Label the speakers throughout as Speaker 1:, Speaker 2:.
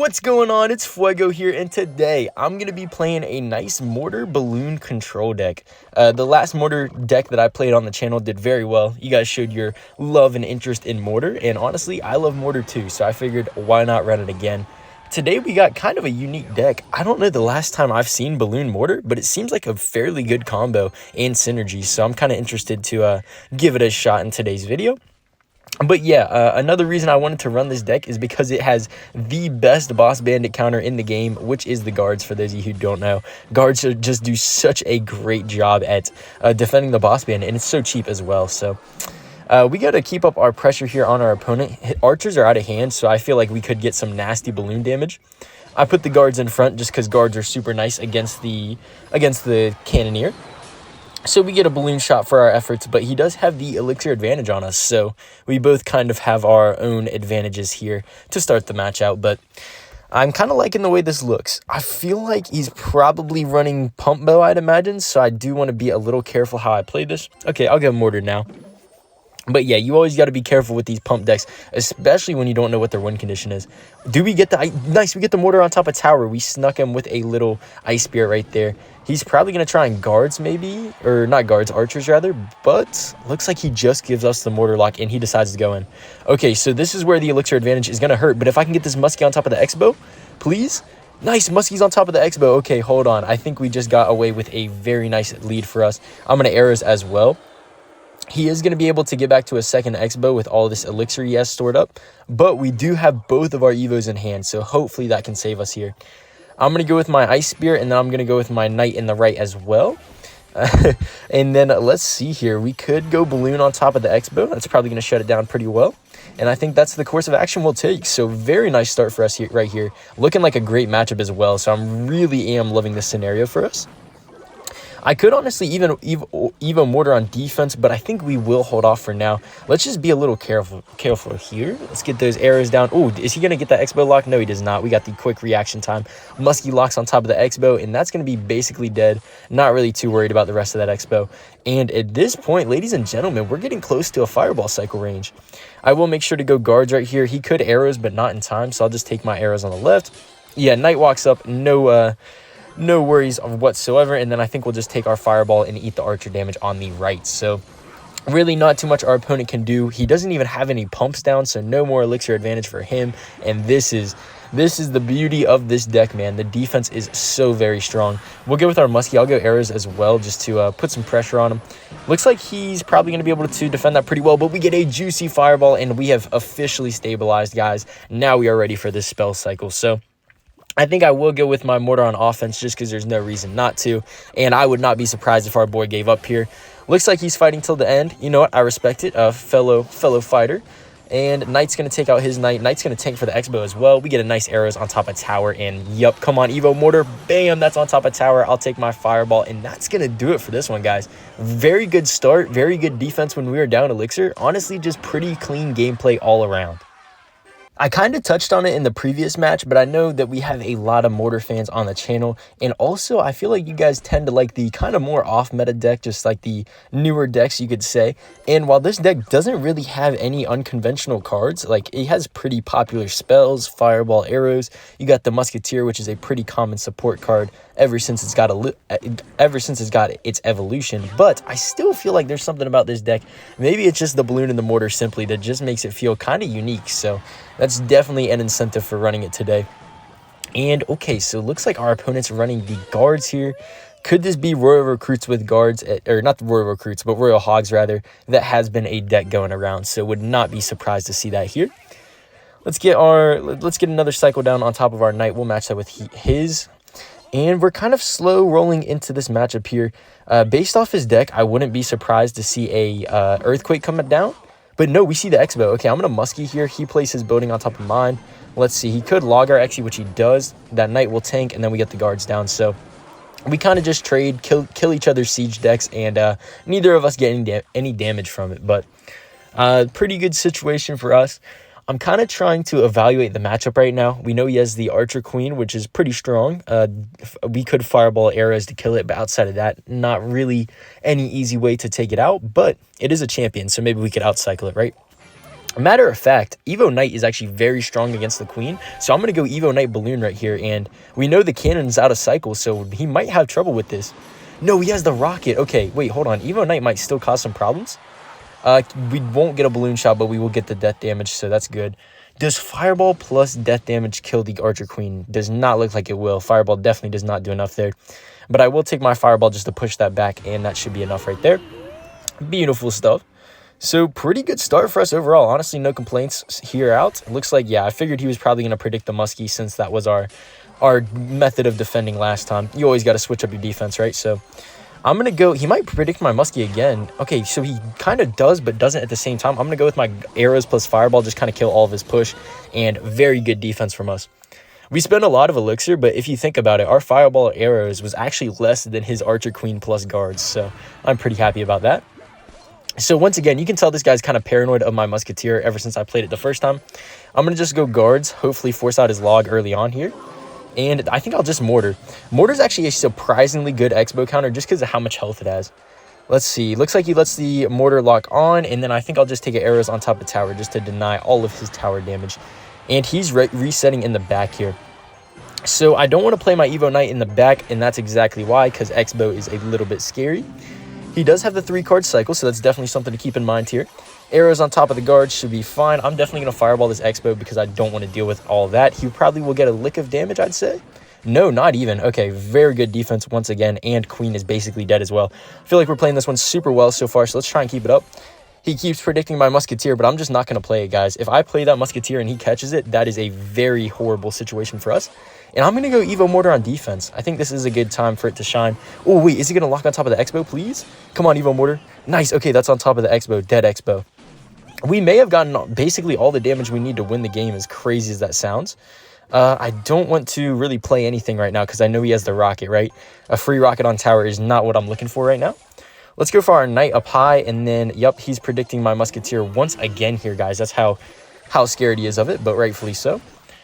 Speaker 1: What's going on? It's Fuego here, and today I'm going to be playing a nice Mortar Balloon control deck. The last Mortar deck that I played on the channel did very well. You guys showed your love and interest in Mortar, and honestly, I love Mortar too, so I figured why not run it again. Today we got kind of a unique deck. I don't know the last time I've seen Balloon Mortar, but it seems like a fairly good combo and synergy, so I'm kind of interested to give it a shot in today's video. But yeah, another reason I wanted to run this deck is because it has the best boss bandit counter in the game, which is the guards. For those of you who don't know, guards just do such a great job at defending the boss bandit, and it's so cheap as well. So we got to keep up our pressure here on our opponent. Archers are out of hand, so I feel like we could get some nasty balloon damage. I put the guards in front just because guards are super nice against the cannoneer. So we get a balloon shot for our efforts, but he does have the elixir advantage on us, so we both kind of have our own advantages here to start the match out. But I'm kind of liking the way this looks. I feel like he's probably running PumpBow, I'd imagine, so I do want to be a little careful how I play this. Okay, I'll get Mortar now. But yeah, you always got to be careful with these pump decks, especially when you don't know what their win condition is. Do we get the... Nice, we get the Mortar on top of tower. We snuck him with a little Ice Spear right there. He's probably going to try and guards maybe, or not guards, archers rather, but looks like he just gives us the Mortar lock and he decides to go in. Okay, so this is where the elixir advantage is going to hurt, but if I can get this muskie on top of the Xbow, please. Nice, muskie's on top of the Xbow. Okay, hold on. I think we just got away with a very nice lead for us. I'm going to arrows as well. He is going to be able to get back to a second Xbow with all this elixir he has stored up, but we do have both of our Evos in hand, so hopefully that can save us here. I'm going to go with my Ice Spear, and then I'm going to go with my Knight in the right as well. And then let's see here. We could go Balloon on top of the Xbow. That's probably going to shut it down pretty well. And I think that's the course of action we'll take. So very nice start for us here, right here. Looking like a great matchup as well, so I really am loving this scenario for us. I could honestly even Evo Mortar on defense, but I think we will hold off for now. Let's just be a little careful here. Let's get those arrows down. Oh, is he going to get that Xbow lock? No, he does not. We got the quick reaction time. Muskie locks on top of the Xbow, and that's going to be basically dead. Not really too worried about the rest of that Xbow. And at this point, ladies and gentlemen, we're getting close to a fireball cycle range. I will make sure to go guards right here. He could arrows, but not in time, so I'll just take my arrows on the left. Yeah, Knight walks up. No worries whatsoever, and then I think we'll just take our fireball and eat the archer damage on the right. So really not too much our opponent can do. He doesn't even have any pumps down, so no more elixir advantage for him. And this is the beauty of this deck, man. The defense is so very strong. We'll go with our muskie. I'll go arrows as well just to put some pressure on him. Looks like he's probably going to be able to defend that pretty well, but we get a juicy fireball, and we have officially stabilized, guys. Now we are ready for this spell cycle. So I think I will go with my Mortar on offense just because there's no reason not to. And I would not be surprised if our boy gave up here. Looks like he's fighting till the end. You know what? I respect it. Fellow fighter. And Knight's going to take out his Knight. Knight's going to tank for the Xbow as well. We get a nice arrows on top of tower. And yup, come on, Evo Mortar. Bam, that's on top of tower. I'll take my fireball. And that's going to do it for this one, guys. Very good start. Very good defense when we were down elixir. Honestly, just pretty clean gameplay all around. I kind of touched on it in the previous match, but I know that we have a lot of Mortar fans on the channel, and also I feel like you guys tend to like the kind of more off-meta deck, just like the newer decks, you could say. And while this deck doesn't really have any unconventional cards, like it has pretty popular spells, fireball, arrows. You got the Musketeer, which is a pretty common support card ever since it's got its evolution. But I still feel like there's something about this deck. Maybe it's just the Balloon and the Mortar simply that just makes it feel kind of unique. So that's definitely an incentive for running it today. And okay, so it looks like our opponent's running the guards here. Could this be Royal Recruits with guards, or not the Royal Recruits, but Royal Hogs rather? That has been a deck going around, so would not be surprised to see that here. Let's get another cycle down on top of our Knight. We'll match that with his. And we're kind of slow rolling into this matchup here. Based off his deck, I wouldn't be surprised to see a Earthquake coming down. But no, we see the Xbow. Okay, I'm going to muskie here. He places his building on top of mine. Let's see. He could log our Xe, which he does. That Knight will tank, and then we get the guards down. So we kind of just trade, kill each other's siege decks, and neither of us get any damage from it. But pretty good situation for us. I'm kind of trying to evaluate the matchup right now. We know he has the Archer Queen, which is pretty strong. We could fireball arrows to kill it, but outside of that, not really any easy way to take it out. But it is a champion, so maybe we could outcycle it, right? Matter of fact, Evo Knight is actually very strong against the queen, so I'm going to go Evo Knight Balloon right here, and we know the cannon's out of cycle, so he might have trouble with this. No, he has the rocket. Okay, wait, hold on. Evo Knight might still cause some problems. We won't get a balloon shot, but we will get the death damage, so that's good. Does Fireball plus death damage kill the Archer Queen? Does not look like it will. Fireball definitely does not do enough there, but I will take my Fireball just to push that back, and that should be enough right there. Beautiful stuff. So pretty good start for us overall. Honestly, no complaints here out. It looks like, yeah, I figured he was probably going to predict the Muskie since that was our method of defending last time. You always got to switch up your defense, right? So I'm going to go, he might predict my Muskie again. Okay, so he kind of does, but doesn't at the same time. I'm going to go with my arrows plus Fireball, just kind of kill all of his push, and very good defense from us. We spent a lot of elixir, but if you think about it, our Fireball arrows was actually less than his Archer Queen plus guards, so I'm pretty happy about that. So once again, you can tell this guy's kind of paranoid of my Musketeer ever since I played it the first time. I'm going to just go guards, hopefully force out his log early on here. And I think I'll just Mortar. Mortar's actually a surprisingly good Xbow counter just because of how much health it has. Let's see. Looks like he lets the Mortar lock on, and then I think I'll just take arrows on top of tower just to deny all of his tower damage. And he's resetting in the back here. So I don't want to play my Evo Knight in the back, and that's exactly why, because Xbow is a little bit scary. He does have the 3-card cycle, so that's definitely something to keep in mind here. Arrows on top of the guard should be fine. I'm definitely going to Fireball this Xbow because I don't want to deal with all that. He probably will get a lick of damage, I'd say. No, not even. Okay, very good defense once again, and Queen is basically dead as well. I feel like we're playing this one super well so far, so let's try and keep it up. He keeps predicting my Musketeer, but I'm just not going to play it, guys. If I play that Musketeer and he catches it, that is a very horrible situation for us. And I'm going to go Evo Mortar on defense. I think this is a good time for it to shine. Oh, wait, is he going to lock on top of the Xbow, please? Come on, Evo Mortar. Nice. Okay, that's on top of the Xbow. Dead Xbow. We may have gotten basically all the damage we need to win the game, as crazy as that sounds. I don't want to really play anything right now because I know he has the rocket, right? A free rocket on tower is not what I'm looking for right now. Let's go for our Knight up high, and then, yep, he's predicting my Musketeer once again here, guys. That's how scared he is of it, but rightfully so.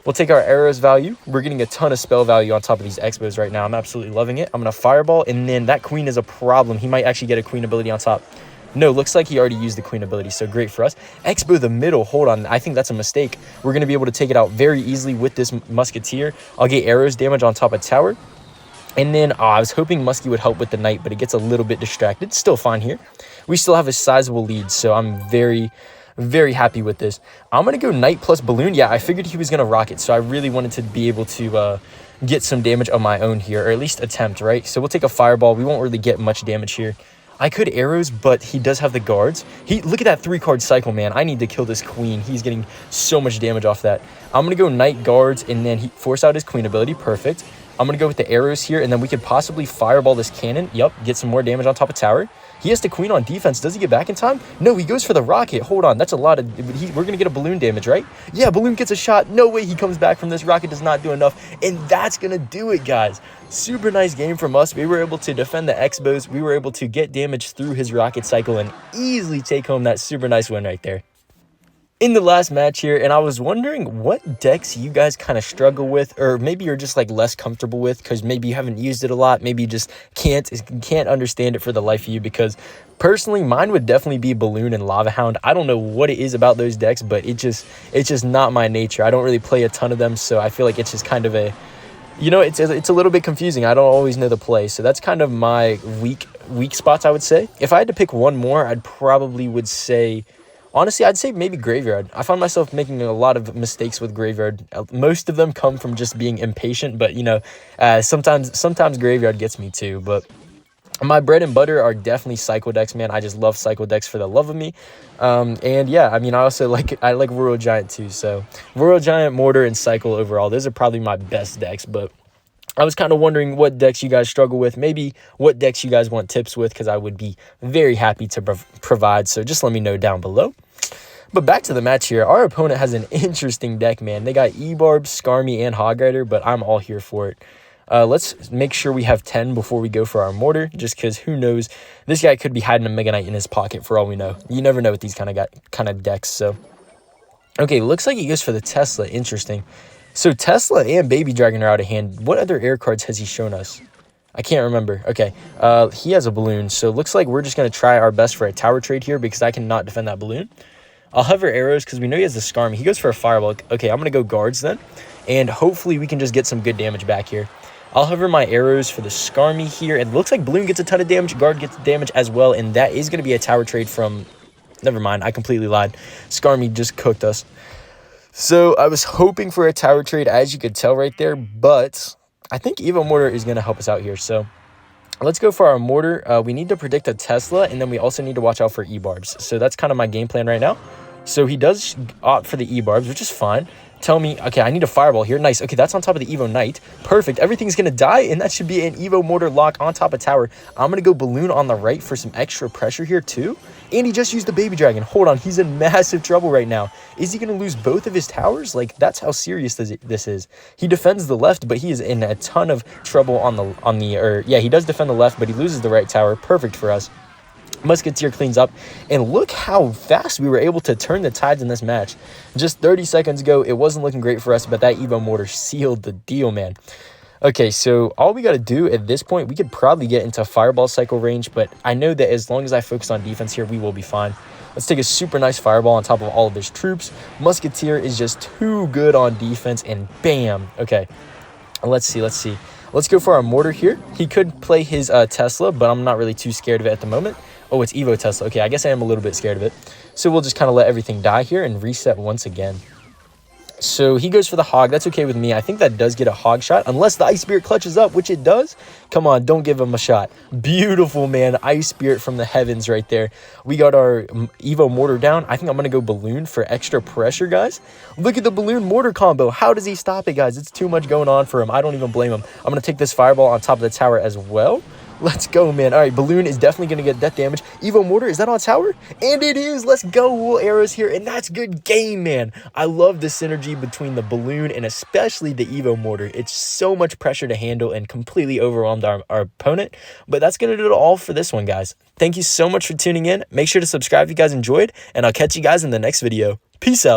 Speaker 1: We'll take our arrows value. We're getting a ton of spell value on top of these Xbows right now. I'm absolutely loving it. I'm going to Fireball, and then that Queen is a problem. He might actually get a Queen ability on top. No, looks like he already used the Queen ability, so great for us. Xbow the middle, hold on. I think that's a mistake. We're going to be able to take it out very easily with this Musketeer. I'll get arrows damage on top of tower. And then I was hoping Muskie would help with the Knight, but it gets a little bit distracted. Still fine here. We still have a sizable lead, so I'm very happy with this. I'm going to go Knight plus Balloon. Yeah, I figured he was going to rocket, so I really wanted to be able to get some damage of my own here, or at least attempt, right? So we'll take a Fireball. We won't really get much damage here. I could arrows, but he does have the guards. Look at that 3-card cycle, man. I need to kill this Queen. He's getting so much damage off that. I'm going to go Knight guards, and then he force out his Queen ability. Perfect. I'm going to go with the arrows here, and then we could possibly Fireball this cannon. Yep, get some more damage on top of tower. He has the Queen on defense. Does he get back in time? No, he goes for the rocket. Hold on, that's a lot of... we're going to get a balloon damage, right? Yeah, balloon gets a shot. No way he comes back from this. Rocket does not do enough, and that's going to do it, guys. Super nice game from us. We were able to defend the Xbows. We were able to get damage through his rocket cycle and easily take home that super nice win right there. In the last match here, and I was wondering what decks you guys kind of struggle with, or maybe you're just like less comfortable with because maybe you haven't used it a lot, maybe you just can't understand it for the life of you, because personally mine would definitely be Balloon and Lava Hound. I don't know what it is about those decks, but it's just not my nature. I don't really play a ton of them, so I feel like it's just kind of a, you know, it's a little bit confusing. I don't always know the play, so that's kind of my weak spots, I would say. If I had to pick one more, I'd probably would say... honestly, I'd say maybe Graveyard. I find myself making a lot of mistakes with Graveyard. Most of them come from just being impatient, but, you know, sometimes Graveyard gets me too. But my bread and butter are definitely Cycle decks, man. I just love Cycle decks for the love of me. And yeah, I mean, I like Royal Giant too. So Royal Giant, Mortar, and Cycle overall, those are probably my best decks. But I was kind of wondering what decks you guys struggle with, maybe what decks you guys want tips with, because I would be very happy to provide. So just let me know down below. But back to the match here. Our opponent has an interesting deck, man. They got E-Barb, Skarmy, and Hog Rider, but I'm all here for it. Let's make sure we have 10 before we go for our Mortar, just because who knows? This guy could be hiding a Megaknight in his pocket for all we know. You never know with these kind of decks. So, okay, looks like he goes for the Tesla. Interesting. So Tesla and Baby Dragon are out of hand. What other air cards has he shown us? I can't remember. Okay, he has a balloon, so it looks like we're just going to try our best for a tower trade here because I cannot defend that balloon. I'll hover arrows because we know he has the Skarmy. He goes for a Fireball. Okay, I'm going to go guards then. And hopefully we can just get some good damage back here. I'll hover my arrows for the Skarmy here. And it looks like Balloon gets a ton of damage. Guard gets damage as well. And that is going to be a tower trade from... Never mind, I completely lied. Skarmy just cooked us. So I was hoping for a tower trade, as you could tell right there. But I think Evo Mortar is going to help us out here. So let's go for our Mortar. We need to predict a Tesla. And then we also need to watch out for E-Barbs. So that's kind of my game plan right now. So he does opt for the E-Barbs, which is fine. Tell me, okay, I need a Fireball here. Nice. Okay, that's on top of the Evo Knight. Perfect. Everything's going to die, and that should be an Evo Mortar lock on top of tower. I'm going to go Balloon on the right for some extra pressure here, too. And he just used the Baby Dragon. Hold on. He's in massive trouble right now. Is he going to lose both of his towers? Like, that's how serious this is. He defends the left, but he is in a ton of trouble yeah, he does defend the left, but he loses the right tower. Perfect for us. Musketeer cleans up, and look how fast we were able to turn the tides in this match. Just 30 seconds ago, it wasn't looking great for us, but that Evo Mortar sealed the deal, man. Okay, so all we got to do at this point, we could probably get into Fireball Cycle range, but I know that as long as I focus on defense here, we will be fine. Let's take a super nice Fireball on top of all of his troops. Musketeer is just too good on defense, and bam. Okay, let's see. Let's go for our Mortar here. He could play his Tesla, but I'm not really too scared of it at the moment. Oh, it's Evo Tesla. Okay, I guess I am a little bit scared of it. So we'll just kind of let everything die here and reset once again. So he goes for the Hog. That's okay with me. I think that does get a Hog shot, unless the Ice Spirit clutches up, which it does. Come on, don't give him a shot. Beautiful, man. Ice Spirit from the heavens right there. We got our Evo Mortar down. I think I'm going to go Balloon for extra pressure, guys. Look at the Balloon Mortar combo. How does he stop it, guys? It's too much going on for him. I don't even blame him. I'm going to take this Fireball on top of the tower as well. Let's go, man. All right, Balloon is definitely going to get death damage. Evo Mortar, is that on tower? And it is. Let's go. Wool arrows here, and that's good game, man. I love the synergy between the Balloon and especially the Evo Mortar. It's so much pressure to handle and completely overwhelmed our opponent. But that's going to do it all for this one, guys. Thank you so much for tuning in. Make sure to subscribe if you guys enjoyed, and I'll catch you guys in the next video. Peace out.